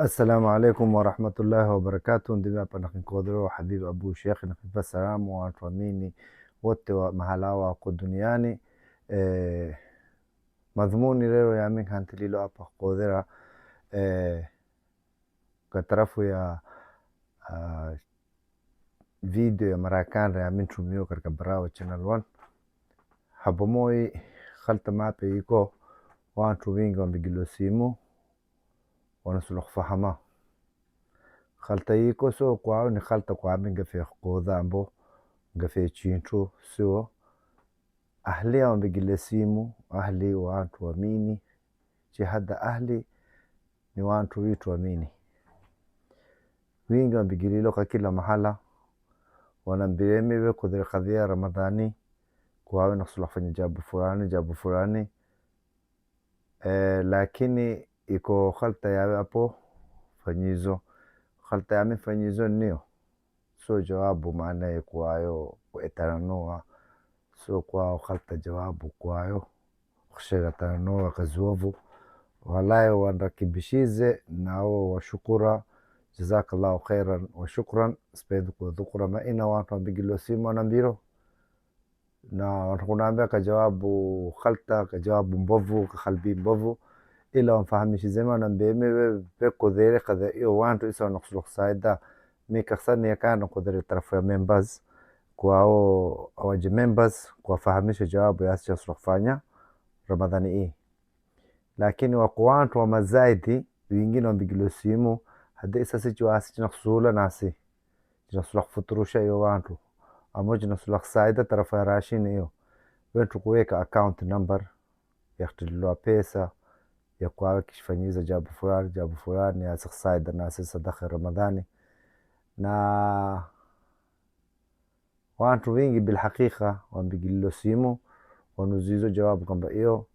Assalamu alaikum warahmatullahi wabarakatuh. Ndimi hapa nakinkodhero Habib Abu Sheikh, nakipa salamu watu amini wote wa mahala wako duniani. Madhumuni leo yami kantililo hapa kodhera kwa tarafu ya video ya Marakana ya mintumio katika Bravo Channel 1. Hapo moi khalta mape iko watu wingi wambigilo simu wanasulu kufahama khalta iko so kwao ni khalta kwa minga fi qoda ambo ngafe chintu sio ahli wambigile simu ahli watu amini hada ahli ni watu witu amini wingi wambigililo kwa kila mahala wanambiremewe kudhiri kadhia Ramadhani kwao nakusulu kufanya jabu fulani lakini iko khalta yawe hapo fanyizo khalta yami fanyizo niyo so jawabu maana kwayo kuetaranoa so kwao khalta jawabu kwayo kushegatanoa kazuovu walayo wanrakibishize nao washukura jazakallahu khairan wa shukran spedu kwa dhukura maina watu wambigilo simu wanambiro na wanakunaambia kajawabu khalta kajawabu mbovu kakhalbi mbovu ila wamfahamishi zema wanambemewe peko dhere kada iyo wantu isa wanakusulu kusaida mikaksani ya kana kudhiri tarafu ya members kwao awaji members kuwafahamisha jawabu ya asicha sulu kufanya Ramadhani hii. Lakini wako wantu wa mazaidi wengine wambigilo simu hadi isa sichu wasi china kusula nasi china sulu kufuturusha iyo wantu amo china sulu kusaida tarafu ya rashini iyo wentu kuweka account number ya kutiliwa pesa ya kwawe kishifanyiza jabu fulani ya siksaida nasi sadaka Ramadhani na wantu wingi bilhaqiqa wambigilo simu wanuzizo jawabu kwamba iyo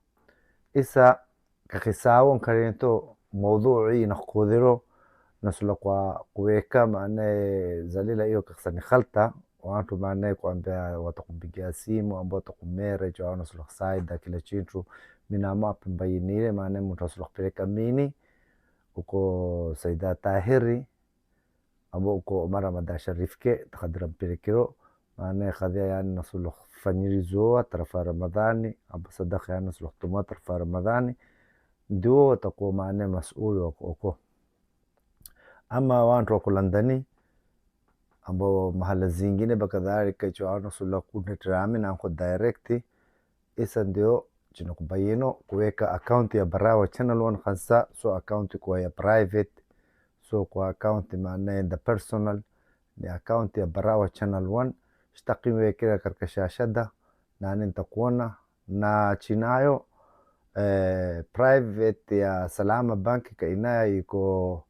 isa kakisawo nkarento mawdhu'i nakukodhero nasula kwa kuweka maana zalila iyo kakisani khalta wantu maana kuambia watakupigia simu ambao watakumere jao nasula kusaida kila chintu mina mapi mbayinile maana mtu nasula kupeleka mini uko Saida Tahiri ambao uko Omar Ramadan Sharifke takadira mpelekero maana kadhia yani nasulu kufanyirizoa tarafa Ramadhani aba sadaka yani nasulu kutumua tarafa Ramadhani ndio watakuwa maana mas'uli wako ama wantu wako Londoni ambao mahala zingine bakadhalika icho nasulu kunetrami na kwa direct isa ndio chino kubayino kuweka account ya Bravo Channel 1 khasa so account kwa ya private so kwa account maana the personal ni account ya Bravo Channel 1 shtaqiwe kila katika shashada na nitakuona na chinayo private ya Salama Bank kainaya iko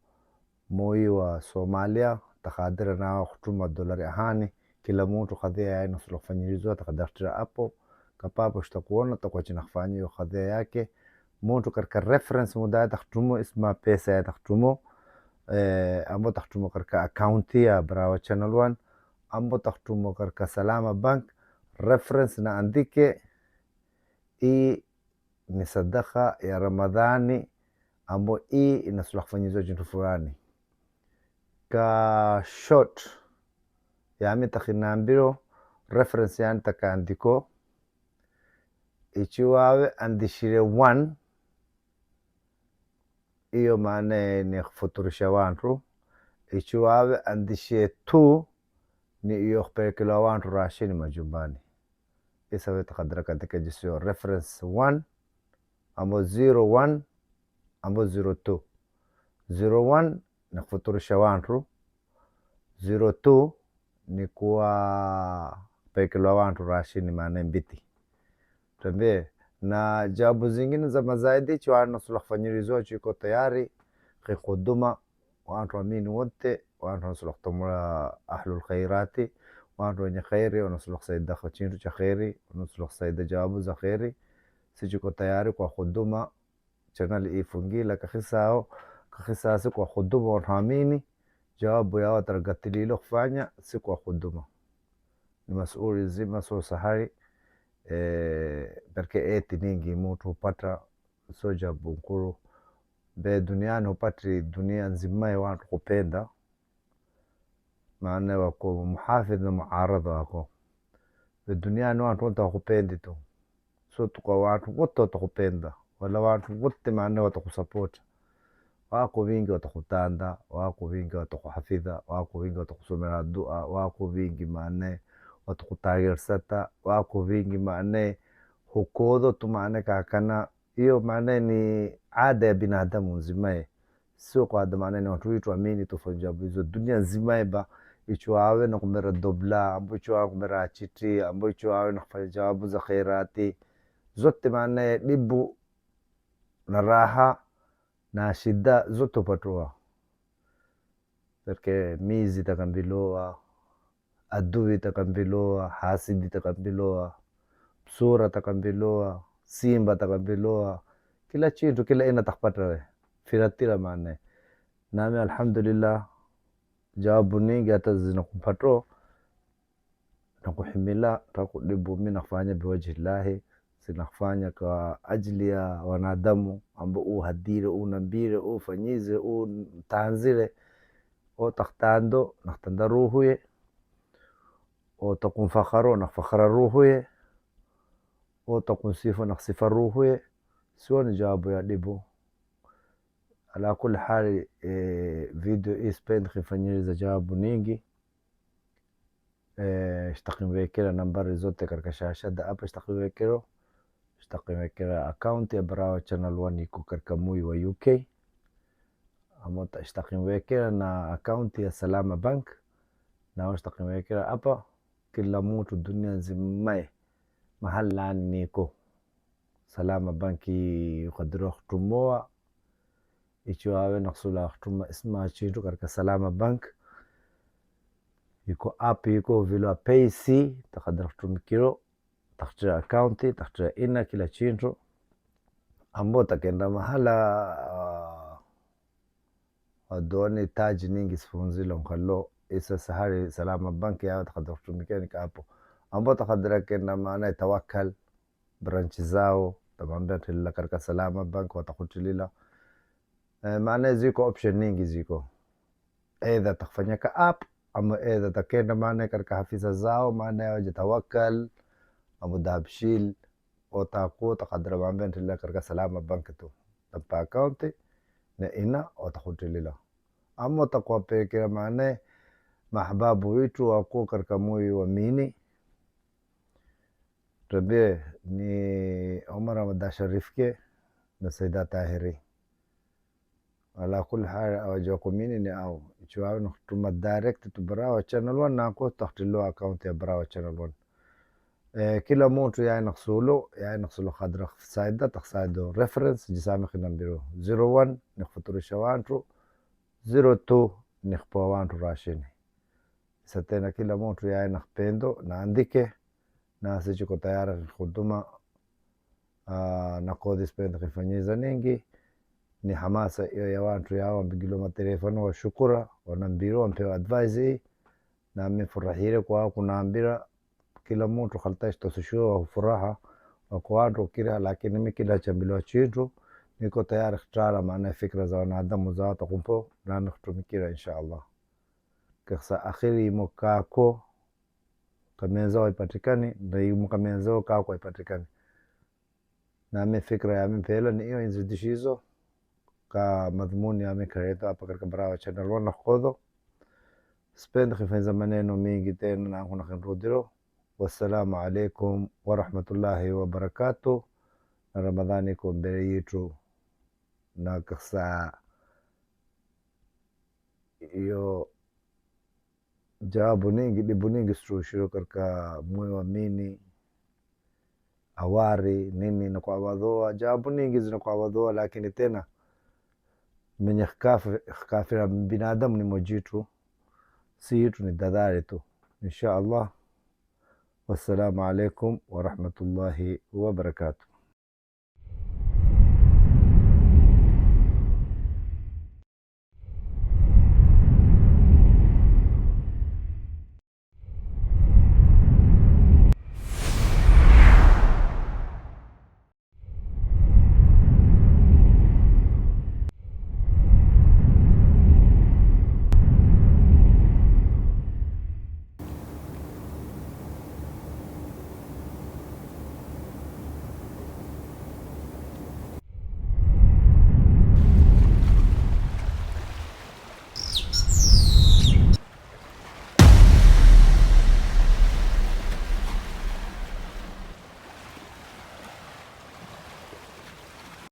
moi wa Somalia takadira na kutuma dolari ahani kila mtu kadhia ya nasulu kufanyirizo takadaftira hapo kapapo shtakuona takwa china kufanya hiyo kadhia yake mtu katika reference muda taktumo isma pesa ya taktumo ambo taktumo katika account ya Bravo Channel 1 ambo taktumo katika Salama Bank reference na andike hii ni sadaka ya Ramadhani ambo hii inasula kufanyizo jintu fulani ka short yami takinambiro reference yani takaandiko ichiwawe andishire 1 iyo maana ni kufuturisha wantu ichiwawe andishire 2 ni iyo kupelekela wantu rashini majumbani isa we takadira katika jisio reference 1 ambo 01 ambo 02 01 ni kufuturisha wantu 02 ni kuwa pelekela wantu rashini maana mbiti tambe na jabu zingine za mazaidi chwa nasulu kufanyirizo chiko tayari khuduma wantu amini wote wantu nasulu kutumula ahlul khairati wantu wenye khairi wanasulu kusaida chintu cha khairi wanasulu kusaida jawabu za khairi sichiko tayari kwa khuduma channel ifungila kakhisasi kwa khuduma wantu amini jawabu yao taragatililo kufanya si kwa khuduma ni mas'uli zima so sahari perché eti ningi mtu upata soja bunkuru be duniani hupati dunia nzima ya watu kupenda, maana wako muhafidh na muaradha wako be duniani watu wote wakupendi tu, so tuka watu wote watakupenda, wala watu wote maana watakusupport. Wako wingi watakutanda, wako wingi watakuhafidha, wako wingi watakusomea dua, wako wingi maana watakutagir sata, wako wingi maana hukodho tu maana kakana. Hiyo maana ni ada ya binadamu nzima, sio kwa ada maana ni watu wetu amini tufanyabu hizo dunia nzima ba ichwawe na kumera dobla, ambo ichwawe kumera achiti, ambo ichwawe na kufanya jawabu za khairati zote, maana dibu na raha na shida zote upatoa. Perke mizi takambiloa, adui takambiloa, hasidi takambiloa, sura takambiloa, simba takambiloa, kila chintu kila ina takpata firatira maana. Nami alhamdulillah jawabu nyingi hata zinakupato na kuhimila takudibu mimi nafanya biwajhillahi, sinafanya kwa ajili ya wanadamu ambao uhadire unambire ufanyize utanzile o taktando naktanda ruhuye o takun fakharo nafakhara ruhuye o takun sifa naksifa ruhuye, sio ni jawabu ya dibu. Ala kuli hali video ispend khifanyiriza jawabu nyingi. اشتقي nambari zote katika shashada hapa, اشتقي account ya Barawa Channel 1 iko katika mui wa UK, amota اشتقي na account ya Salama Bank, na اشتقي hapa kila mtu dunia nzima mahalani niko Salama Banki qadro khtumoa ichwawe naksula khtuma isma chintu katika Salama Bank iko app iko vile paysi takadra kutumikiro takhtira account takhtira ina kila chintu ambo takenda mahala adoni taji nyingi sifunzilo mkalo isa sahari Salama Bank ya takadra kutumikia nika hapo ambo takadra kenda maana tawakkal branch zao tabambia tilla katika Salama Bank watakutilila maana ziko option nyingi ziko either takfanya ka app ama either takenda maana katika hafisa zao maana waje tawakkal amu Dahabshil o taku takadra bambia tilla katika Salama Bank tu tapa account na ina o takutilila ama takwa pekea maana mahbabu wetu wako katika moyo wa mini tabe ni Omar Ahmad Sharifke na Saida Tahiri. Ala kul hal awajoko mini ni au ichwawe nakutuma direct to Barawa Channel 1 nako takhtilo account ya Barawa Channel 1. Kila mtu ya naksulu khadra Saida taksaido reference jisami khinambiro 01 nikfuturisha wantu 02 nikpo wantu rashini satena. Kila mtu ya nakpendo na andike na sichiko tayara khuduma na kodi spend khifanyiza ningi ni hamasa iyo ya watu yao mbigilo matelefoni wa shukura wanambiro wampewa advice na amefurahire kwa kunaambira kila mtu khaltash tosisho wa furaha wa kwa watu kila, lakini mimi kila chambilwa chitu niko tayari khitara maana fikra za wanadamu za watu kumpo na nikutumikira inshallah. Kisa akhiri mukako kamenzo ipatikani ndio mukamenzo kako ipatikani na mimi fikra ya mpela ni hiyo inzidishizo ka madhumuni amekareta hapa katika Barawa Channel 1 nakhodho spend khifanza maneno mingi tena na kuna khandrodiro. Wassalamu alaikum wa rahmatullahi wa barakatuh. Na Ramadhani ko mbele yetu na kasa iyo jawabu nyingi dibu nyingi suluhisho katika moyo wa mini awari nini na kwa wadhoa jawabu nyingi zina kwa wadhoa, lakini tena mwenye khafira binadamu ni mojitu si yetu ni dadari tu inshallah. Wassalamu alaikum wa rahmatullahi wa barakatuh.